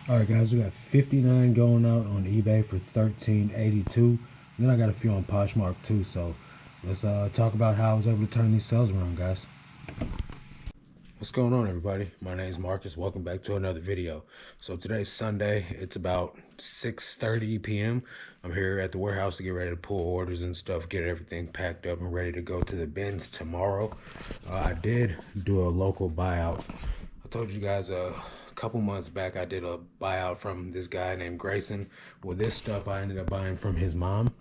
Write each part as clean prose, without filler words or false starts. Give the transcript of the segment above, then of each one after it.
All right, guys, we got 59 going out on eBay for $13.82. Then I got a few on Poshmark too. So let's talk about how I was able to turn these sales around, guys. What's going on, everybody? My name is Marcus. Welcome back to another video. So today's Sunday. It's about 6:30 p.m. I'm here at the warehouse to get ready to pull orders and stuff, get everything packed up and ready to go to the bins tomorrow. I did do a local buyout. I told you guys a couple months back I did a buyout from this guy named Grayson. Well, this stuff I ended up buying from his mom.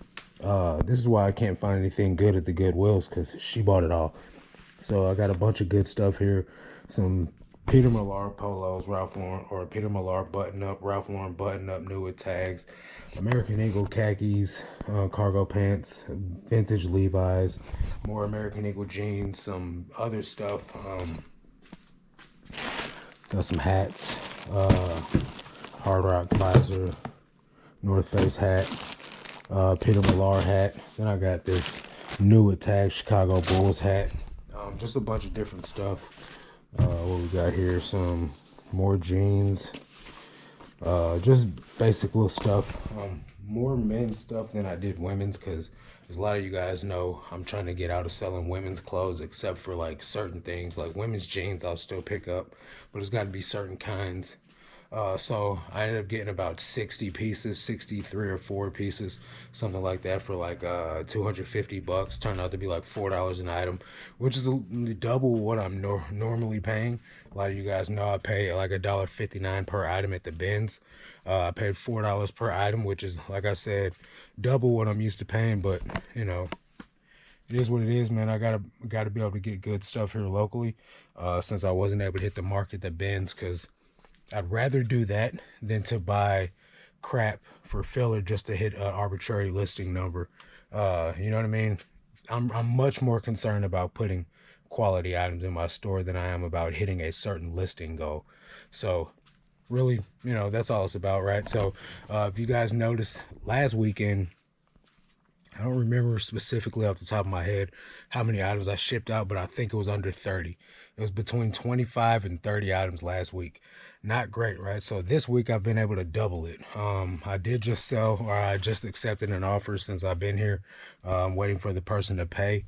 This is why I can't find anything good at the Goodwills, because she bought it all. So I got a bunch of good stuff here. Some Peter Millar polos, Ralph Lauren, or Peter Millar button-up, Ralph Lauren button-up, new with tags, American Eagle khakis, cargo pants, vintage Levi's, more American Eagle jeans, some other stuff. Got some hats, Hard Rock visor, North Face hat, Peter Millar hat. Then I got this new with tags Chicago Bulls hat. Just a bunch of different stuff. What we got here, some more jeans, just basic little stuff. More men's stuff than I did women's, because as a lot of you guys know, I'm trying to get out of selling women's clothes, except for like certain things. Like women's jeans I'll still pick up, but it's got to be certain kinds. So I ended up getting about 60 pieces, 63 or 4 pieces, something like that, for like 250 bucks. Turned out to be like $4 an item, which is double what I'm normally paying. A lot of you guys know I pay like $1.59 per item at the bins. I paid $4 per item, which is, like I said, double what I'm used to paying. But you know, it is what it is, man. I gotta be able to get good stuff here locally, since I wasn't able to hit the mark at the bins, because I'd rather do that than to buy crap for filler just to hit an arbitrary listing number. You know what I mean? I'm much more concerned about putting quality items in my store than I am about hitting a certain listing goal. So really, you know, that's all it's about, right? So if you guys noticed last weekend, I don't remember specifically off the top of my head how many items I shipped out, but I think it was under 30. It was between 25 and 30 items last week. Not great, right? So this week I've been able to double it. I did just sell, or I just accepted an offer since I've been here. I'm waiting for the person to pay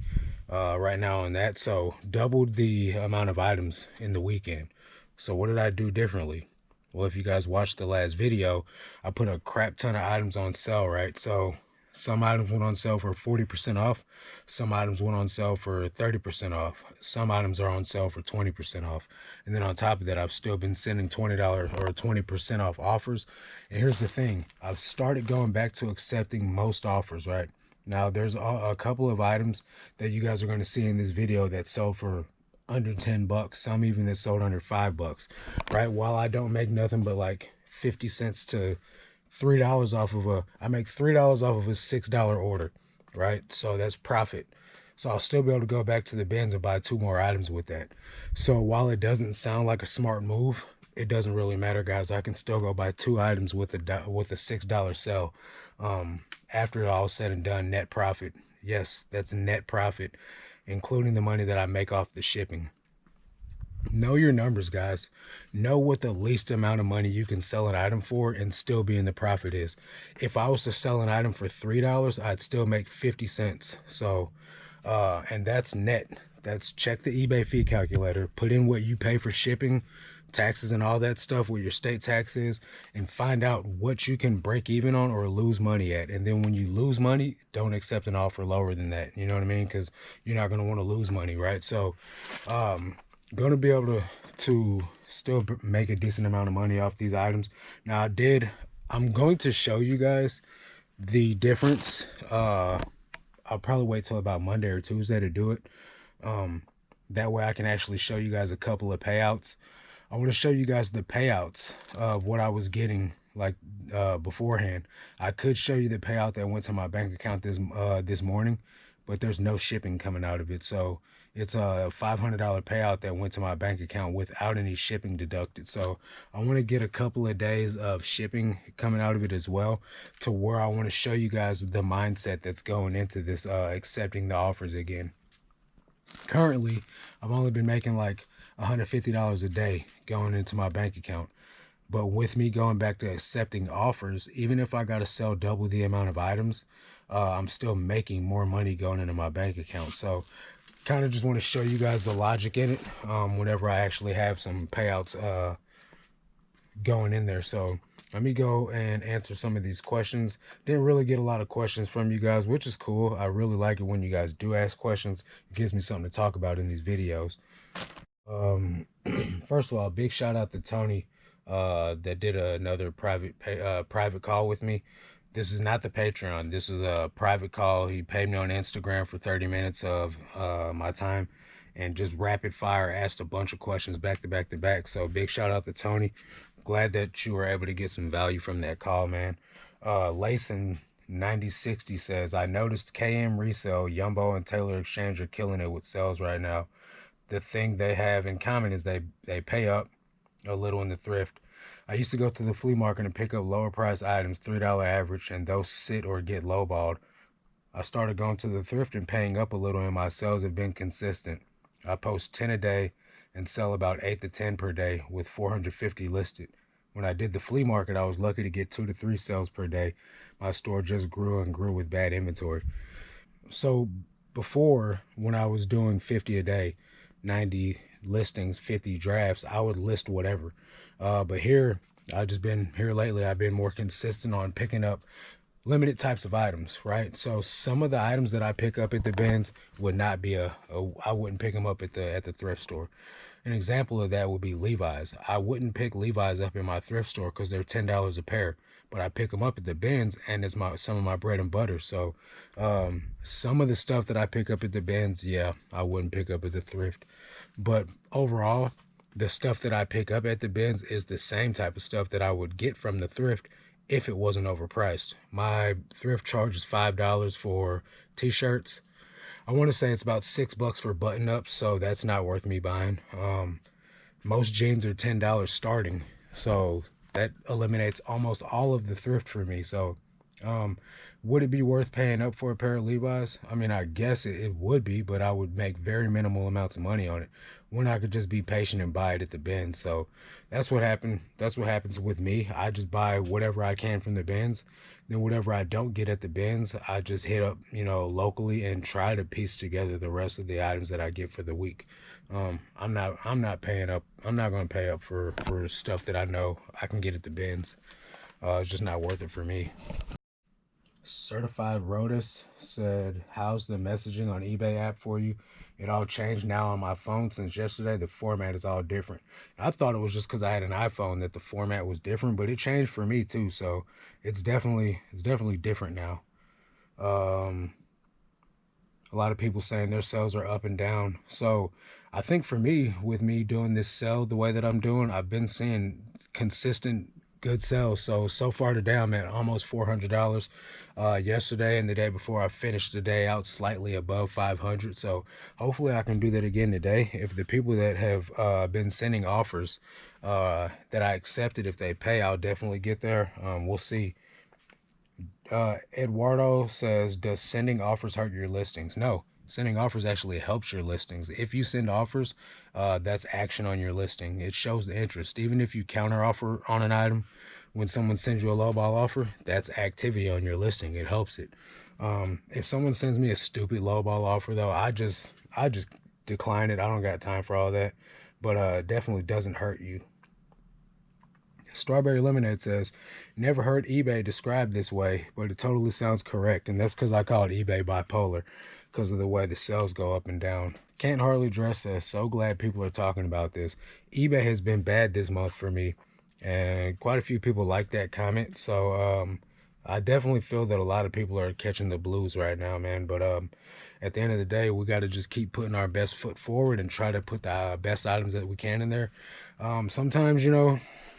right now on that. So doubled the amount of items in the weekend. So what did I do differently? Well, if you guys watched the last video, I put a crap ton of items on sale, right? So some items went on sale for 40% off. Some items went on sale for 30% off. Some items are on sale for 20% off. And then on top of that, I've still been sending $20 or 20% off offers. And here's the thing. I've started going back to accepting most offers, right? Now, there's a couple of items that you guys are going to see in this video that sell for under 10 bucks. Some even that sold under 5 bucks, right? While I don't make nothing but like 50 cents to $3 off of I make $3 off of a $6 order, right? So that's profit. So I'll still be able to go back to the bins and buy 2 more items with that. So while it doesn't sound like a smart move, it doesn't really matter, guys. I can still go buy 2 items with a $6 sale. After all said and done, net profit. Yes, that's net profit, including the money that I make off the shipping. Know your numbers, guys. Know what the least amount of money you can sell an item for and still be in the profit is. If I was to sell an item for $3, I'd still make 50 cents. So, and that's net. That's, check the eBay fee calculator, put in what you pay for shipping, taxes and all that stuff, what your state tax is, and find out what you can break even on or lose money at. And then when you lose money, don't accept an offer lower than that. You know what I mean? Because you're not going to want to lose money, right? So, going to be able to still make a decent amount of money off these items. Now I'm going to show you guys the difference. I'll probably wait till about Monday or Tuesday to do it. That way I can actually show you guys a couple of payouts. I want to show you guys the payouts of what I was getting like beforehand. I could show you the payout that went to my bank account this morning, but there's no shipping coming out of it. So it's a $500 payout that went to my bank account without any shipping deducted. So I want to get a couple of days of shipping coming out of it as well, to where I want to show you guys the mindset that's going into this, accepting the offers again. Currently, I've only been making like $150 a day going into my bank account. But with me going back to accepting offers, even if I got to sell double the amount of items, I'm still making more money going into my bank account. So kind of just want to show you guys the logic in it whenever I actually have some payouts going in there. So let me go and answer some of these questions. Didn't really get a lot of questions from you guys, which is cool. I really like it when you guys do ask questions. It gives me something to talk about in these videos. First of all, big shout out to Tony that did another private call with me. This is not the Patreon. This is a private call. He paid me on Instagram for 30 minutes of my time and just rapid fire asked a bunch of questions back to back to back. So big shout out to Tony. Glad that you were able to get some value from that call, man. Layson 9060 says, I noticed KM Resale, Yumbo, and Taylor Exchange are killing it with sales right now. The thing they have in common is they pay up a little in the thrift. I used to go to the flea market and pick up lower price items, $3 average, and those sit or get lowballed. I started going to the thrift and paying up a little, and my sales have been consistent. I post 10 a day and sell about 8 to 10 per day with 450 listed. When I did the flea market, I was lucky to get 2 to 3 sales per day. My store just grew and grew with bad inventory. So before, when I was doing 50 a day, 90 listings, 50 drafts, I would list whatever. But here, I've just been here lately. I've been more consistent on picking up limited types of items, right? So some of the items that I pick up at the bins would not be I wouldn't pick them up at the thrift store. An example of that would be Levi's. I wouldn't pick Levi's up in my thrift store because they're $10 a pair, but I pick them up at the bins and it's some of my bread and butter. So some of the stuff that I pick up at the bins, yeah, I wouldn't pick up at the thrift. But overall, the stuff that I pick up at the bins is the same type of stuff that I would get from the thrift if it wasn't overpriced. My thrift charges $5 for t-shirts. I want to say it's about $6 for button-ups, so that's not worth me buying. Most jeans are $10 starting, so that eliminates almost all of the thrift for me. So would it be worth paying up for a pair of Levi's? I mean, I guess it would be, but I would make very minimal amounts of money on it when I could just be patient and buy it at the bins. So that's what happened. That's what happens with me. I just buy whatever I can from the bins. Then whatever I don't get at the bins, I just hit up, locally and try to piece together the rest of the items that I get for the week. I'm not paying up. I'm not going to pay up for stuff that I know I can get at the bins. It's just not worth it for me. Certified Rotus said, how's the messaging on eBay app for you? It all changed now on my phone since yesterday. The format is all different. I thought it was just because I had an iPhone that the format was different, but it changed for me too. So it's definitely different now. A lot of people saying their sales are up and down. So I think for me, with me doing this sell the way that I'm doing, I've been seeing consistent good sales. So far today I'm at almost $400. Yesterday and the day before, I finished the day out slightly above 500. So hopefully I can do that again today. If the people that have been sending offers that I accepted, if they pay, I'll definitely get there. We'll see. Eduardo says, does sending offers hurt your listings? No, sending offers actually helps your listings. If you send offers, that's action on your listing. It shows the interest. Even if you counter offer on an item, when someone sends you a lowball offer, that's activity on your listing. It helps it. If someone sends me a stupid lowball offer though, I just decline it. I don't got time for all that, but definitely doesn't hurt you. Strawberry Lemonade says, never heard eBay described this way, but it totally sounds correct. And that's because I call it eBay bipolar because of the way the sales go up and down. Can't Hardly Dress says, so glad people are talking about this. eBay has been bad this month for me, and quite a few people like that comment. So I definitely feel that a lot of people are catching the blues right now, man. But at the end of the day, we got to just keep putting our best foot forward and try to put the best items that we can in there. Sometimes,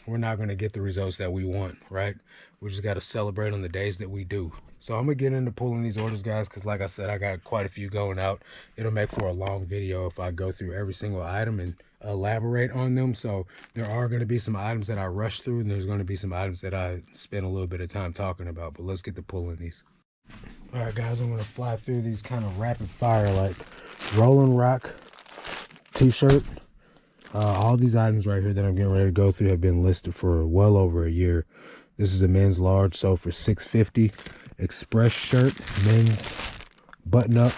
we're not going to get the results that we want, right? We just got to celebrate on the days that we do. So I'm going to get into pulling these orders, guys, because like I said, I got quite a few going out. It'll make for a long video if I go through every single item and elaborate on them. So there are going to be some items that I rush through, and there's going to be some items that I spend a little bit of time talking about. But let's get to pulling these. All right, guys, I'm going to fly through these kind of rapid fire, like Rolling Rock t-shirt. All these items right here that I'm getting ready to go through have been listed for well over a year. This is a men's large, sold for $6.50. Express shirt, men's button up.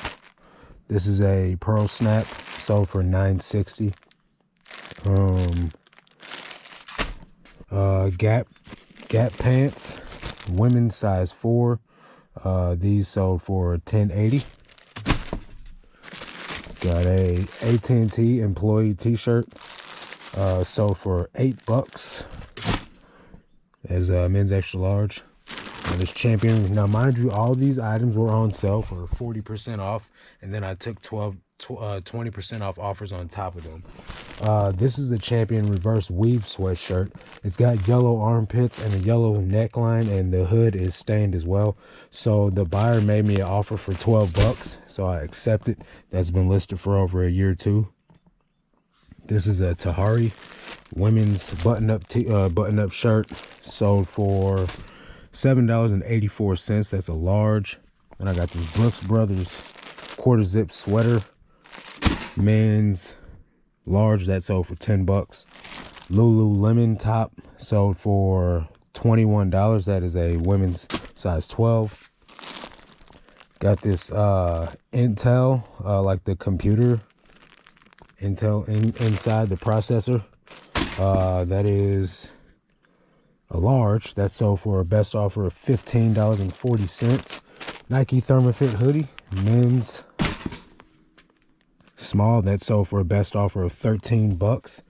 This is a pearl snap, sold for $9.60. Gap pants, women's size 4. These sold for $10.80. Got a AT&T employee t-shirt, sold for $8. As men's extra large. This champion. Now, mind you, all these items were on sale for 40% off, and then I took 20% off offers on top of them. This is a champion reverse weave sweatshirt. It's got yellow armpits and a yellow neckline, and the hood is stained as well. So the buyer made me an offer for $12, so I accepted. That's been listed for over a year too. This is a Tahari women's button-up shirt, sold for $7.84. That's a large. And I got this Brooks Brothers quarter zip sweater, men's large, that sold for $10. Lululemon top sold for $21. That is a women's size 12. Got this Intel, like the computer Intel inside the processor. That is a large. That sold for a best offer of $15.40. Nike Thermofit hoodie, men's small. That sold for a best offer of $13.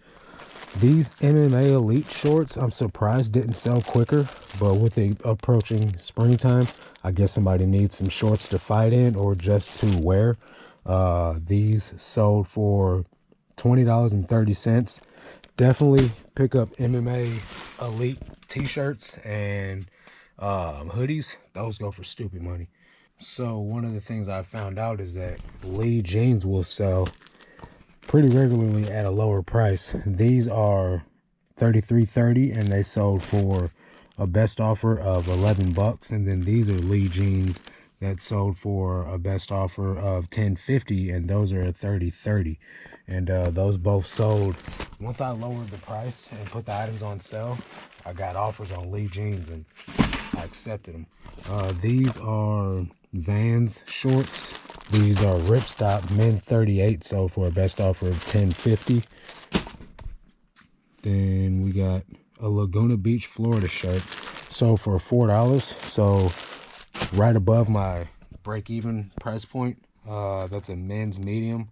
These MMA Elite shorts, I'm surprised didn't sell quicker, but with the approaching springtime, I guess somebody needs some shorts to fight in or just to wear. These sold for $20.30. Definitely pick up MMA Elite t-shirts and hoodies. Those go for stupid money. So one of the things I found out is that Lee jeans will sell pretty regularly at a lower price. These are $33.30 and they sold for a best offer of $11. And then these are Lee jeans that sold for a best offer of $10.50, and those are at $30.30. And those both sold. Once I lowered the price and put the items on sale, I got offers on Lee jeans and I accepted them. These are Vans shorts. These are ripstop men's 38, sold for a best offer of $10.50. Then we got a Laguna Beach, Florida shirt, sold for $4. So right above my break-even price point. That's a men's medium.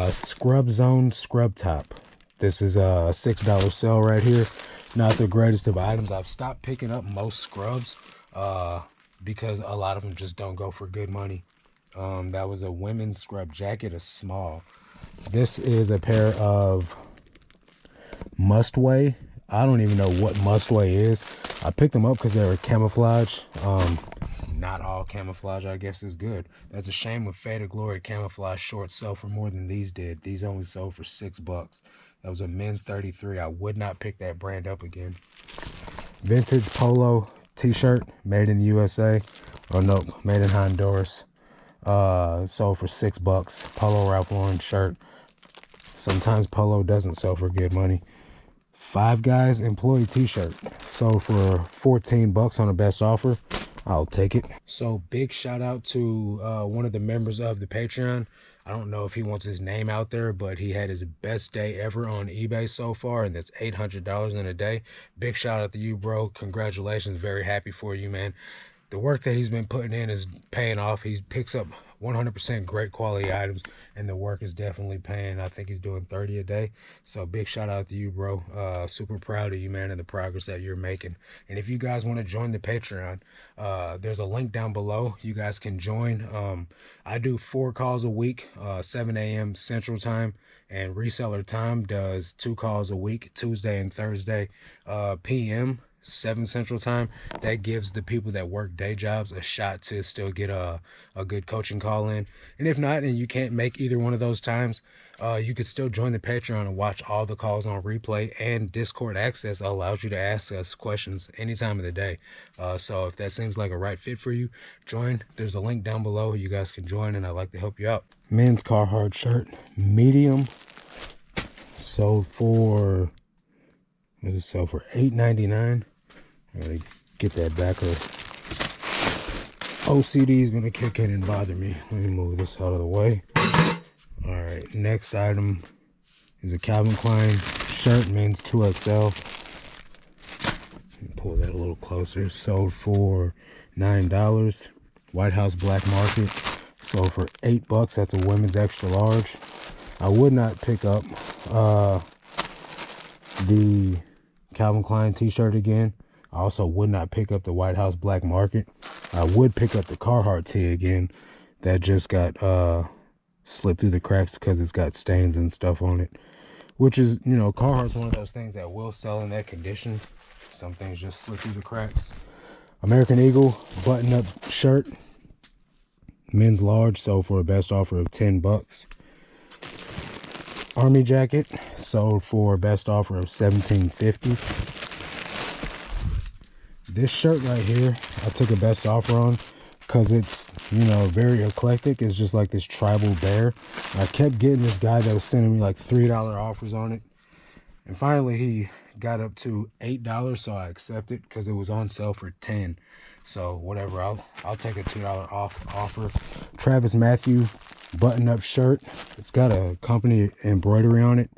Scrub Zone scrub top. This is a $6 sale right here. Not the greatest of items. I've stopped picking up most scrubs because a lot of them just don't go for good money. That was a women's scrub jacket, a small. This is a pair of Must-Weigh. I don't even know what Must-Weigh is. I picked them up because they were camouflage. Not all camouflage, I guess, is good. That's a shame with Faded Glory camouflage shorts sell for more than these did. These only sold for $6. That was a men's 33. I would not pick that brand up again. Vintage polo t-shirt, made in the USA. Oh no, made in Honduras. Sold for $6. Polo Ralph Lauren shirt. Sometimes polo doesn't sell for good money. Five Guys employee t-shirt, sold for $14 on a best offer. I'll take it. So big shout out to one of the members of the Patreon. I don't know if he wants his name out there, but he had his best day ever on eBay so far, and that's $800 in a day. Big shout out to you, bro. Congratulations. Very happy for you, man. The work that he's been putting in is paying off. He picks up 100% great quality items, and the work is definitely paying. I think he's doing 30 a day. So big shout out to you, bro. Super proud of you, man, and the progress that you're making. And if you guys want to join the Patreon, there's a link down below. You guys can join. I do 4 calls a week, 7 a.m. Central Time, and Reseller Time does 2 calls a week, Tuesday and Thursday p.m. 7 Central Time. That gives the people that work day jobs a shot to still get a good coaching call in. And if not, and you can't make either one of those times, you could still join the Patreon and watch all the calls on replay, and Discord access allows you to ask us questions any time of the day. So if that seems like a right fit for you, join. There's a link down below. You guys can join, and I'd like to help you out. Men's Carhartt shirt, medium, sold for, what does it sell for? $8.99. I gotta get that back, or OCD is gonna kick in and bother me. Let me move this out of the way. All right, next item is a Calvin Klein shirt, men's 2XL. Let me pull that a little closer. Sold for $9. White House black market. Sold for $8. That's a women's extra large. I would not pick up the Calvin Klein t-shirt again. I also would not pick up the White House black market. I would pick up the Carhartt tee again. That just got slipped through the cracks because it's got stains and stuff on it. Which is, you know, Carhartt's one of those things that will sell in that condition. Some things just slip through the cracks. American Eagle button-up shirt, men's large, sold for a best offer of $10. Army jacket sold for a best offer of $17.50. This shirt right here, I took a best offer on because it's, you know, very eclectic. It's just like this tribal bear. I kept getting this guy that was sending me like $3 offers on it. And finally he got up to $8, so I accepted because it was on sale for $10. So whatever, I'll take a $2 off offer. Travis Matthew button-up shirt. It's got a company embroidery on it.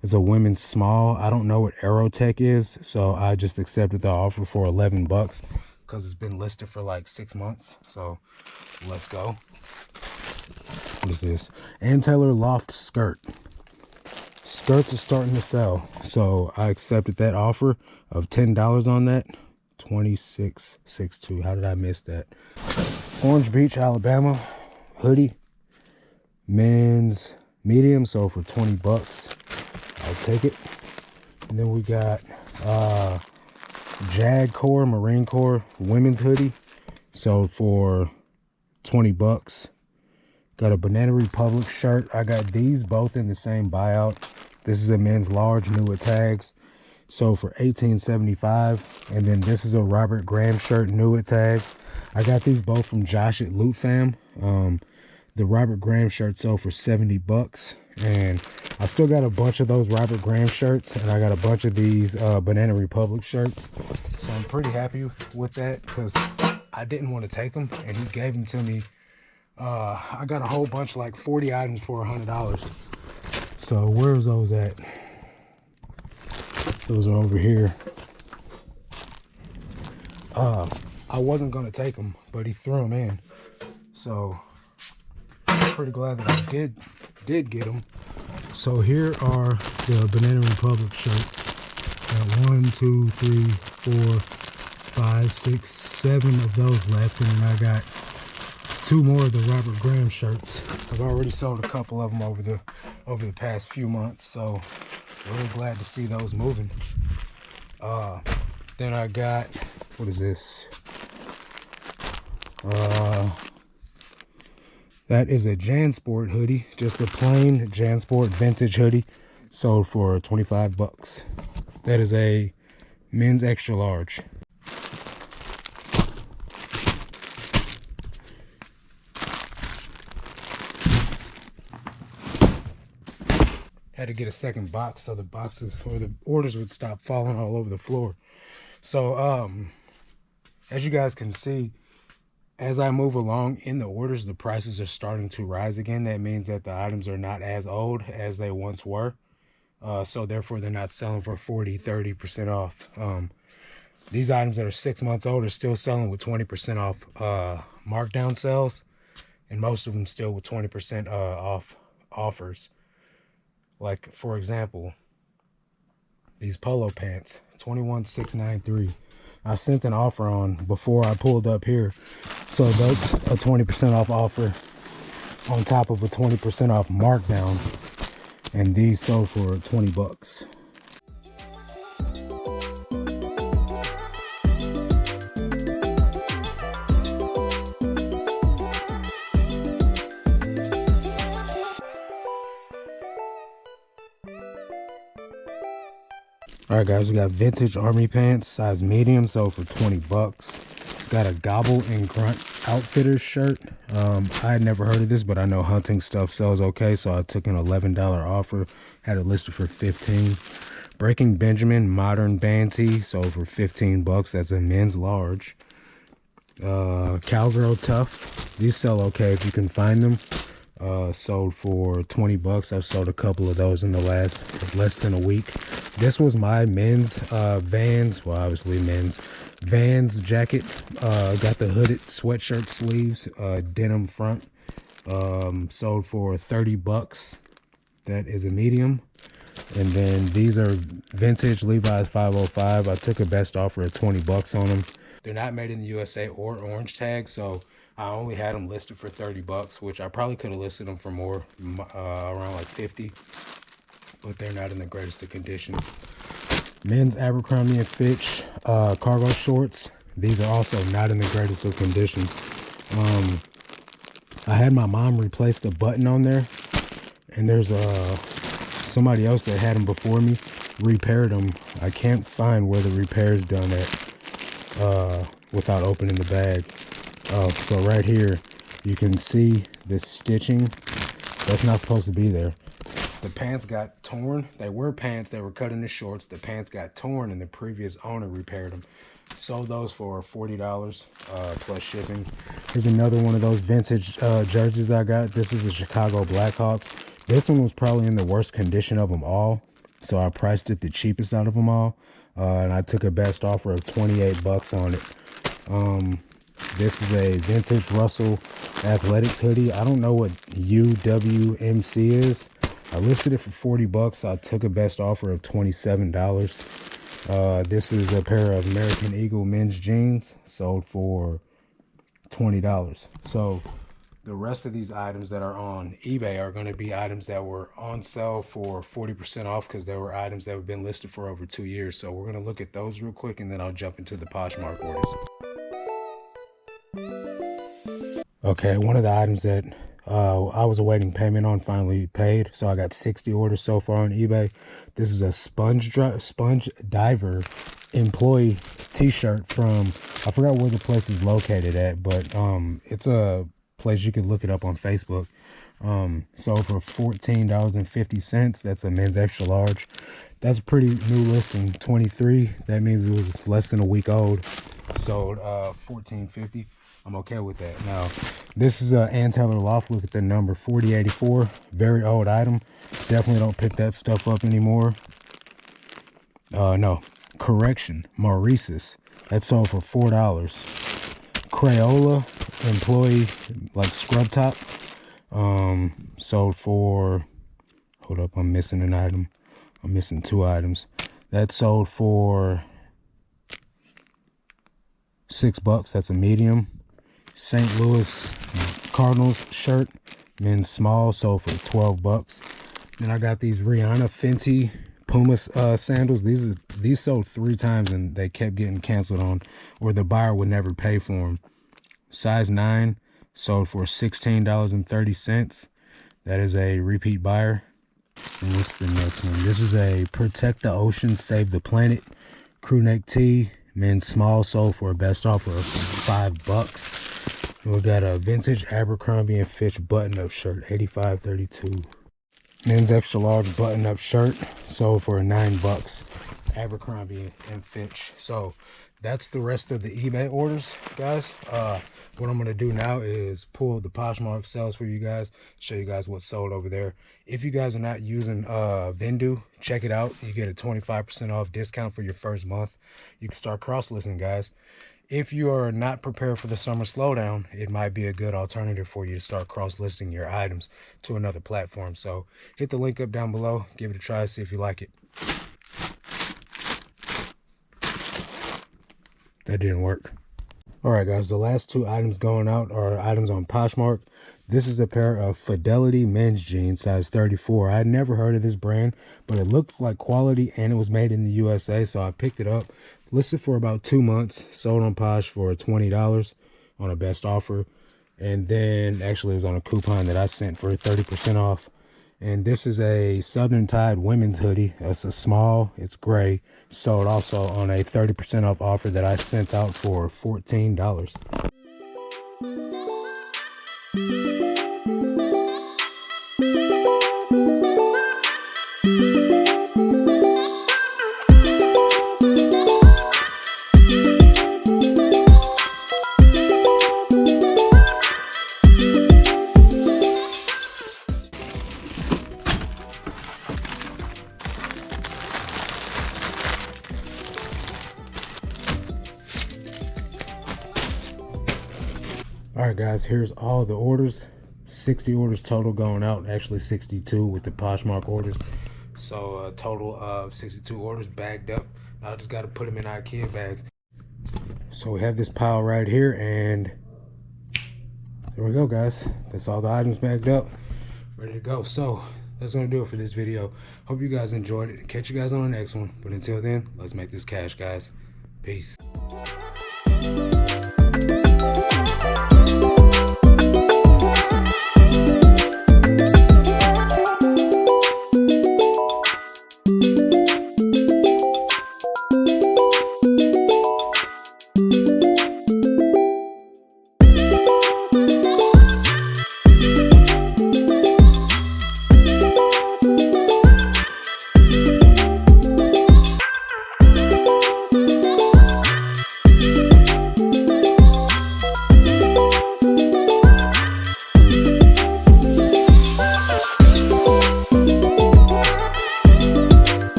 It's a women's small. I don't know what Aerotech is, so I just accepted the offer for $11 because it's been listed for like 6 months. So let's go. What is this? Ann Taylor Loft skirt. Skirts are starting to sell, so I accepted that offer of $10 on that. $26.62. How did I miss that? Orange Beach, Alabama hoodie, men's medium, sold for $20. I'll take it. And then we got Jag Corps, Marine Corps women's hoodie, sold for $20. Got a Banana Republic shirt. I got these both in the same buyout. This is a men's large, new with tags, sold for $18.75. And then this is a Robert Graham shirt, new with tags. I got these both from Josh at Loot Fam. The Robert Graham shirt sold for $70. And I still got a bunch of those Robert Graham shirts, and I got a bunch of these Banana Republic shirts. So I'm pretty happy with that because I didn't want to take them, and he gave them to me. I got a whole bunch, like 40 items for $100. So where's those at? Those are over here. I wasn't gonna take them, but he threw them in. So I'm pretty glad that I did get them. So here are the Banana Republic shirts. Got 1, 2, 3, 4, 5, 6, 7 of those left, and then I got 2 more of the Robert Graham shirts. I've already sold a couple of them over the past few months, so really glad to see those moving. Then I got, what is this? That is a JanSport hoodie, just a plain JanSport vintage hoodie, sold for $25. That is a men's extra large. Had to get a second box so the boxes or the orders would stop falling all over the floor. So as you guys can see, as I move along in the orders, the prices are starting to rise again. That means that the items are not as old as they once were. So therefore they're not selling for 40-30% off. These items that are 6 months old are still selling with 20% off markdown sales, and most of them still with 20% off offers. Like, for example, these polo pants, $21,693. I sent an offer on before I pulled up here. So that's a 20% off offer on top of a 20% off markdown. And these sold for $20. All right, guys, we got vintage army pants, size medium, sold for $20. Got a Gobble and Grunt Outfitters shirt. I had never heard of this, but I know hunting stuff sells okay, so I took an $11 offer. Had it listed for $15. Breaking Benjamin modern band tee, sold for $15. That's a men's large. Cowgirl Tough, these sell okay if you can find them. Sold for $20. I've sold a couple of those in the less than a week. This was my men's Vans, well obviously men's Vans jacket. Got the hooded sweatshirt sleeves, denim front. Sold for $30. That is a medium. And then these are vintage Levi's 505. I took a best offer of $20 on them. They're not made in the USA or orange tag, so I only had them listed for $30, which I probably could have listed them for more, around like 50, but they're not in the greatest of conditions. Men's Abercrombie and Fitch cargo shorts. These are also not in the greatest of conditions. I had my mom replace the button on there, and there's somebody else that had them before me repaired them. I can't find where the repair is done at without opening the bag. So right here you can see this stitching that's not supposed to be there. The pants got torn. They were pants, they were cut into shorts. The pants got torn and the previous owner repaired them. Sold those for $40 plus shipping. Here's another one of those vintage jerseys I got. This is the Chicago Blackhawks. This one was probably in the worst condition of them all, so I priced it the cheapest out of them all, and I took a best offer of $28 on it. This is a vintage Russell Athletics hoodie. I don't know what UWMC is. I listed it for $40. I took a best offer of $27. This is a pair of American Eagle men's jeans, sold for $20. So the rest of these items that are on eBay are going to be items that were on sale for 40% off, because there were items that have been listed for over 2 years. So we're going to look at those real quick, and then I'll jump into the Poshmark orders. Okay, one of the items that I was awaiting payment on finally paid, so I got 60 orders so far on eBay. This is a sponge diver employee t-shirt from, I forgot where the place is located at, but it's a place you can look it up on Facebook. Sold for $14.50. That's a men's extra large. That's a pretty new listing. 23, that means it was less than a week old. Sold $14.50. I'm okay with that. Now, this is a Ann Taylor Loft. Look at the number, 4084. Very old item. Definitely don't pick that stuff up anymore. No, correction, Maurice's. That sold for $4. Crayola employee, like scrub top. Sold for, hold up, I'm missing an item. I'm missing 2 items. That sold for $6. That's a medium. St. Louis Cardinals shirt, men's small, sold for $12. Then I got these Rihanna Fenty Puma sandals. These sold 3 times and they kept getting canceled on, or the buyer would never pay for them. Size 9, sold for $16.30. That is a repeat buyer. And what's the next one? This is a Protect the Ocean, Save the Planet crew neck tee, men's small, sold for a best offer of $5. We got a vintage Abercrombie and Fitch button-up shirt, $85.32. Men's extra large button-up shirt, sold for $9. Abercrombie and Fitch. So that's the rest of the eBay orders, guys. What I'm going to do now is pull the Poshmark sales for you guys, show you guys what's sold over there. If you guys are not using Vendu, check it out. You get a 25% off discount for your first month. You can start cross-listing, guys. If you are not prepared for the summer slowdown, it might be a good alternative for you to start cross-listing your items to another platform. So hit the link up down below, give it a try, see if you like it. That didn't work. All right, guys, the last 2 items going out are items on Poshmark. This is a pair of Fidelity men's jeans, size 34. I had never heard of this brand, but it looked like quality and it was made in the USA, so I picked it up. Listed for about 2 months, sold on Posh for $20 on a best offer. And then actually it was on a coupon that I sent for 30% off. And this is a Southern Tide women's hoodie. It's a small, it's gray. Sold also on a 30% off offer that I sent out for $14. Alright guys, here's all the orders. 60 orders total going out, actually 62 with the Poshmark orders. So a total of 62 orders bagged up. Now I just got to put them in IKEA bags. So we have this pile right here, and there we go guys. That's all the items bagged up, ready to go. So that's gonna do it for this video. Hope you guys enjoyed it. Catch you guys on the next one. But until then, let's make this cash, guys. Peace.